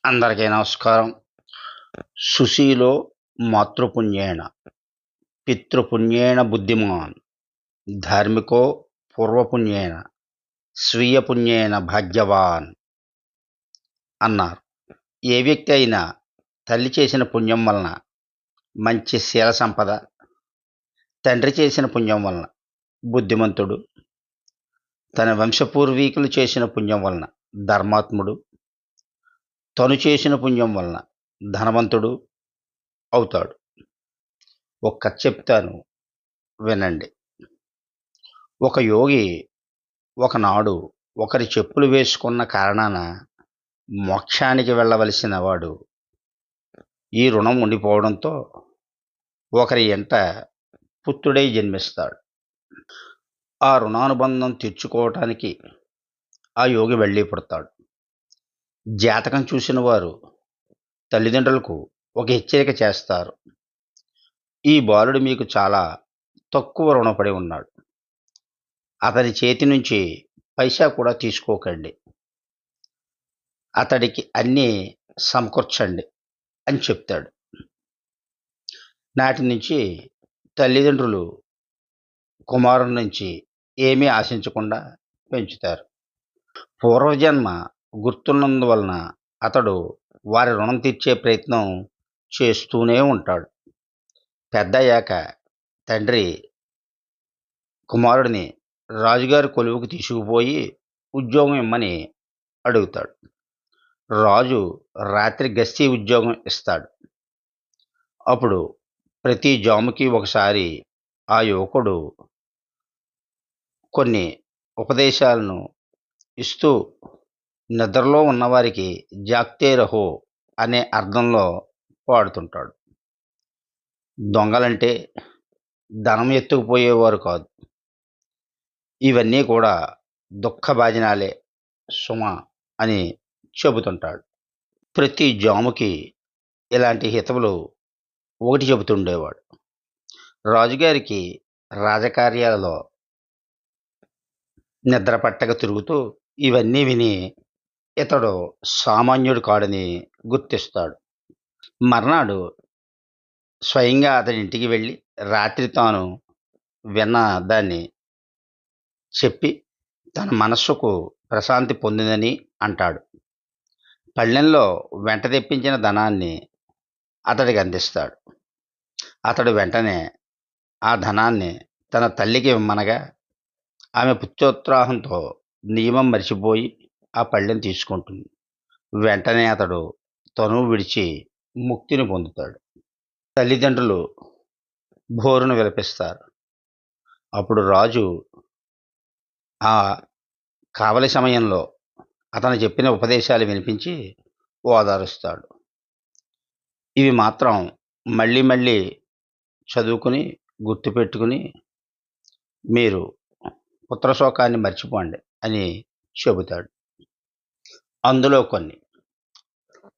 అందరికీ నమస్కారం. సుశీలో మాతృపుణ్యేన పితృపుణ్యేన బుద్ధిమాన్ ధార్మికో పూర్వపుణ్యేన స్వీయపుణ్యేన భాగ్యవాన్ అన్నారు. ఏ వ్యక్తి అయినా తల్లి చేసిన పుణ్యం వలన మంచి శీల సంపద, తండ్రి చేసిన పుణ్యం వలన బుద్ధిమంతుడు, తన వంశపూర్వీకులు చేసిన పుణ్యం వలన ధర్మాత్ముడు, తను చేసిన పుణ్యం వలన ధనవంతుడు అవుతాడు. ఒక కథ చెప్తాను, వినండి. ఒక యోగి ఒకనాడు ఒకరి చెప్పులు వేసుకున్న కారణాన మోక్షానికి వెళ్ళవలసిన వాడు ఈ రుణం ఉండిపోవడంతో ఒకరి ఎంట పుత్రుడై జన్మిస్తాడు. ఆ రుణానుబంధం తీర్చుకోవటానికి ఆ యోగి వెళ్ళి పుడతాడు. జాతకం చూసిన వారు తల్లిదండ్రులకు ఒక హెచ్చరిక చేస్తారు. ఈ బాలుడు మీకు చాలా తక్కువ రుణపడి ఉన్నాడు. అతని చేతి నుంచి పైసా కూడా తీసుకోకండి. అతడికి అన్నీ సమకూర్చండి అని చెప్తాడు. నాటి నుంచి తల్లిదండ్రులు కుమారుడి నుంచి ఏమీ ఆశించకుండా పెంచుతారు. పూర్వజన్మ గుర్తున్నందువలన అతడు వారి రుణం తీర్చే ప్రయత్నం చేస్తూనే ఉంటాడు. పెద్దయ్యాక తండ్రి కుమారుడిని రాజుగారి కొలువుకు తీసుకుపోయి ఉద్యోగం ఇమ్మని అడుగుతాడు. రాజు రాత్రి గస్తీ ఉద్యోగం ఇస్తాడు. అప్పుడు ప్రతి జాముకి ఒకసారి ఆ యువకుడు కొన్ని ఉపదేశాలను ఇస్తూ నిద్రలో ఉన్నవారికి జాగ్తే రహో అనే అర్థంలో పాడుతుంటాడు. దొంగలంటే ధనం ఎత్తుకుపోయేవారు కాదు, ఇవన్నీ కూడా దుఃఖభాజనాలే సుమ అని చెబుతుంటాడు. ప్రతి జాముకి ఇలాంటి హితవులు ఒకటి చెబుతుండేవాడు. రాజుగారికి రాజకార్యాలలో నిద్ర పట్టక తిరుగుతూ ఇవన్నీ విని ఇతడు సామాన్యుడు కాడని గుర్తిస్తాడు. మర్నాడు స్వయంగా అతని ఇంటికి వెళ్ళి రాత్రి తాను విన్న దాన్ని చెప్పి తన మనస్సుకు ప్రశాంతి పొందిందని అంటాడు. పళ్ళెంలో వెంట తెప్పించిన ధనాన్ని అతడికి అందిస్తాడు. అతడు వెంటనే ఆ ధనాన్ని తన తల్లికి ఇమ్మనగా ఆమె పుత్రోత్సాహంతో నియమం మరిచిపోయి ఆ పళ్ళెం తీసుకుంటుంది. వెంటనే అతడు తను విడిచి ముక్తిని పొందుతాడు. తల్లిదండ్రులు భోరును విలపిస్తారు. అప్పుడు రాజు ఆ కావలి సమయంలో అతను చెప్పిన ఉపదేశాలు వినిపించి ఓదారుస్తాడు. ఇవి మాత్రం మళ్ళీ మళ్ళీ చదువుకుని గుర్తుపెట్టుకుని మీరు పుత్రశోకాన్ని మర్చిపోండి అని చెబుతాడు. అందులో కొన్ని: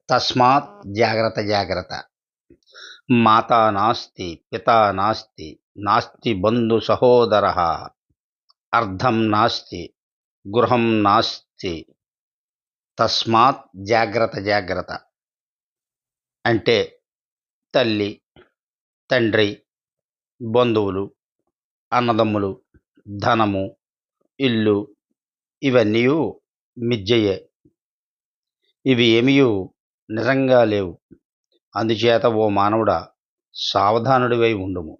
తస్మాత్ జాగ్రత్త జాగ్రత్త, మాతా నాస్తి పితా నాస్తి, నాస్తి బంధు సహోదర, అర్థం నాస్తి గృహం నాస్తి, తస్మాత్ జాగ్రత్త జాగ్రత్త. అంటే తల్లి, తండ్రి, బంధువులు, అన్నదమ్ములు, ధనము, ఇల్లు ఇవన్నీ మిథ్యయే. ఇవి ఏమీ నిజంగా లేవు. అందుచేత ఓ మానవుడా, సావధానుడివై ఉండుము.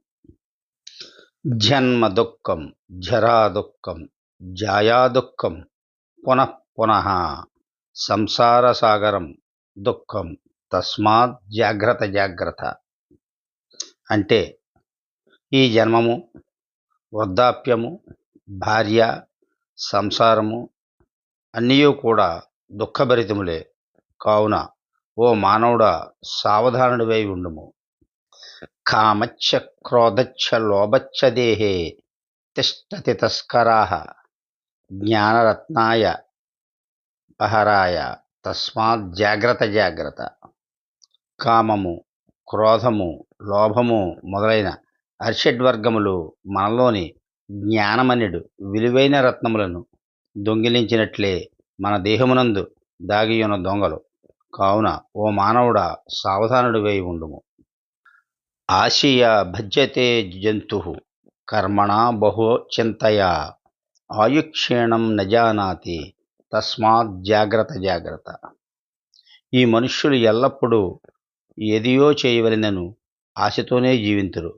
జన్మ దుఃఖం, జరా దుఃఖం, జాయా దుఃఖం, పునః పునః సంసార సాగరం దుఃఖం, తస్మాత్ జాగ్రత్త జాగ్రత్త. అంటే ఈ జన్మము, వృద్ధాప్యము, భార్య, సంసారము అన్నీ కూడా దుఃఖభరితములే. కావున ఓ మానవుడా, సావధానుడివై ఉండుము. కామచ్చ క్రోధచ్చ లోభచ్చ దేహే తిష్టతి తస్కరాః జ్ఞానరత్నాయ పహరాయ, తస్మాత్ జాగ్రత్త జాగ్రత్త. కామము, క్రోధము, లోభము మొదలైన అరిషడ్వర్గములు మనలోని జ్ఞానమనెడు విలువైన రత్నములను దొంగిలించినట్లే మన దేహమునందు దాగియున్న దొంగలు. కావున ఓ మానవుడా సావధానుడివై ఉండుము. ఆశయ భజ్యతే జంతుః కర్మణా బహో చింతయా ఆయుక్షీణం నజానాతి తస్మాత్ జాగ్రత్త జాగ్రత్త. ఈ మనుష్యులు ఎల్లప్పుడూ ఏదియో చేయవలెనను ఆశతోనే జీవింతురు,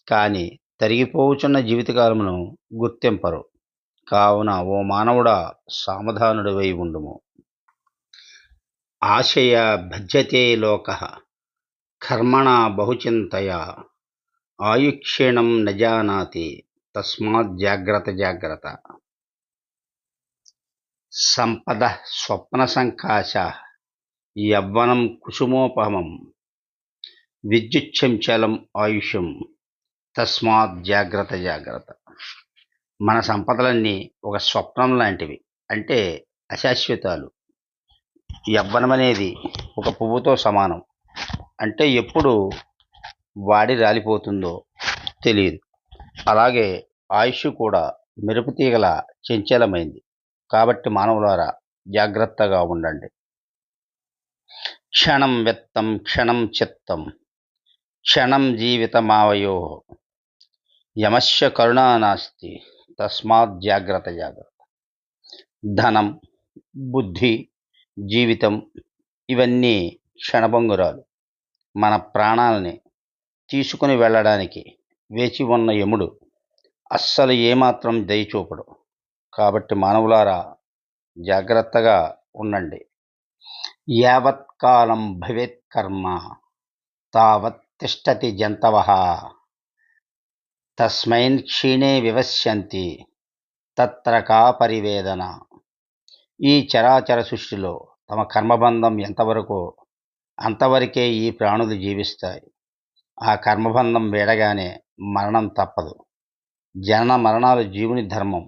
కాని తరిగిపోవుచున్న జీవితకాలమును గుర్తింపరు. కావున ఓ మానవుడా సావధానుడివై ఉండుము. ఆశయ భజ్యతే లోకః కర్మణా బహుచింతయా ఆయుక్షీణం నజానాతి తస్మాత్ జాగ్రత్త జాగ్రత్త. సంపద స్వప్న సంకాశ యవ్వనం కుసుమోపమం విద్యుచ్చంచలం ఆయుషం తస్మాత్ జాగ్రత్త జాగ్రత్త. మన సంపదలన్నీ ఒక స్వప్నం లాంటివి, అంటే అశాశ్వతాలు. యవ్వనం అనేది ఒక పువ్వుతో సమానం, అంటే ఎప్పుడు వాడి రాలిపోతుందో తెలియదు. అలాగే ఆయుష్ కూడా మెరుపుతీగల చంచలమైంది. కాబట్టి మానవులారా జాగ్రత్తగా ఉండండి. క్షణం విత్తం క్షణం చిత్తం క్షణం జీవితమావయో యమస్య కరుణా నాస్తి తస్మాత్ జాగ్రత్త జాగ్రత్త. ధనం, బుద్ధి, జీవితం ఇవన్నీ క్షణభంగురాలు. మన ప్రాణాలని తీసుకుని వెళ్ళడానికి వేచి ఉన్న యముడు అస్సలు ఏమాత్రం దయచూపడు. కాబట్టి మానవులారా జాగ్రత్తగా ఉండండి. యావత్ కాలం భవేత్ కర్మ తావత్ తిష్టతి జంతవః తస్మైన్ క్షీణే వివస్యంతి తత్ర కా పరివేదన. ఈ చరాచర సృష్టిలో తమ కర్మబంధం ఎంతవరకో అంతవరకే ఈ ప్రాణులు జీవిస్తాయి. ఆ కర్మబంధం వీడగానే మరణం తప్పదు. జనన మరణాలు జీవుని ధర్మం.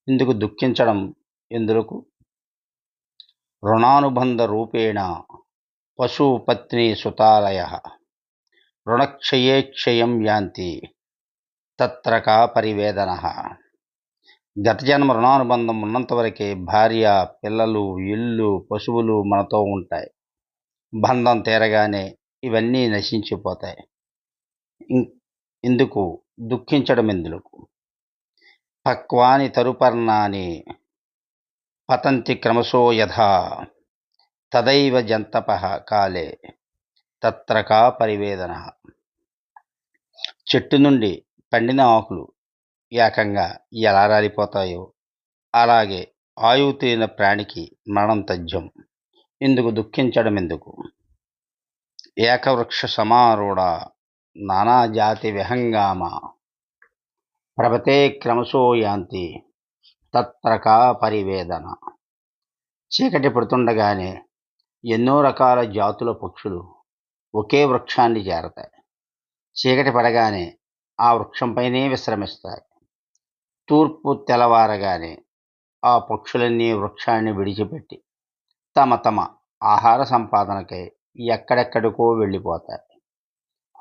ఇందుకు దుఃఖించడం ఎందులకు? రుణానుబంధ రూపేణ పశు పత్ని సుతాలయ రుణక్షయే క్షయం యాంతి తత్ర కా పరివేదన. గత జన్మ రుణానుబంధం ఉన్నంత వరకే భార్య, పిల్లలు, ఇల్లు, పశువులు మనతో ఉంటాయి. బంధం తీరగానే ఇవన్నీ నశించిపోతాయి. ఇందుకు దుఃఖించడం ఎందుకు? పక్వాని తరుపర్ణాని పతంతి క్రమశో యథా తదైవ జంతపః కాలే తత్ర కా పరివేదన. చెట్టు నుండి పండిన ఆకులు ఏకంగా ఎలా రాలిపోతాయో అలాగే ఆయువు తీరిన ప్రాణికి మరణం తథ్యం. ఇందుకు దుఃఖించడం ఎందుకు? ఏకవృక్ష సమారూఢ నానాజాతి విహంగామ ప్రభతే క్రమశో యాంతి తత్ర కా పరివేదన. చీకటి పడుతుండగానే ఎన్నో రకాల జాతుల పక్షులు ఒకే వృక్షాన్ని చేరతాయి. చీకటి పడగానే ఆ వృక్షంపైనే విశ్రమిస్తాయి. తూర్పు తెల్లవారగానే ఆ పక్షులన్నీ వృక్షాన్ని విడిచిపెట్టి తమ తమ ఆహార సంపాదనకై ఎక్కడెక్కడికో వెళ్ళిపోతాయి.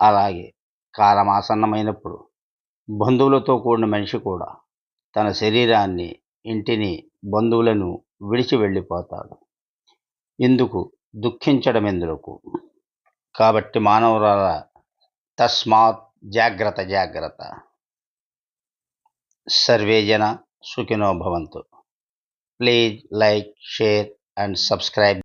అలాగే కాలమాసన్నమైనప్పుడు బంధువులతో కూడిన మనిషి కూడా తన శరీరాన్ని, ఇంటిని, బంధువులను విడిచి వెళ్ళిపోతాడు. ఇందుకు దుఃఖించడం ఎందుకు? కాబట్టి మానవులారా తస్మాత్ జాగ్రత్త జాగ్రత్త. సర్వే జన సుఖినో భవంతు. Please like, share and subscribe.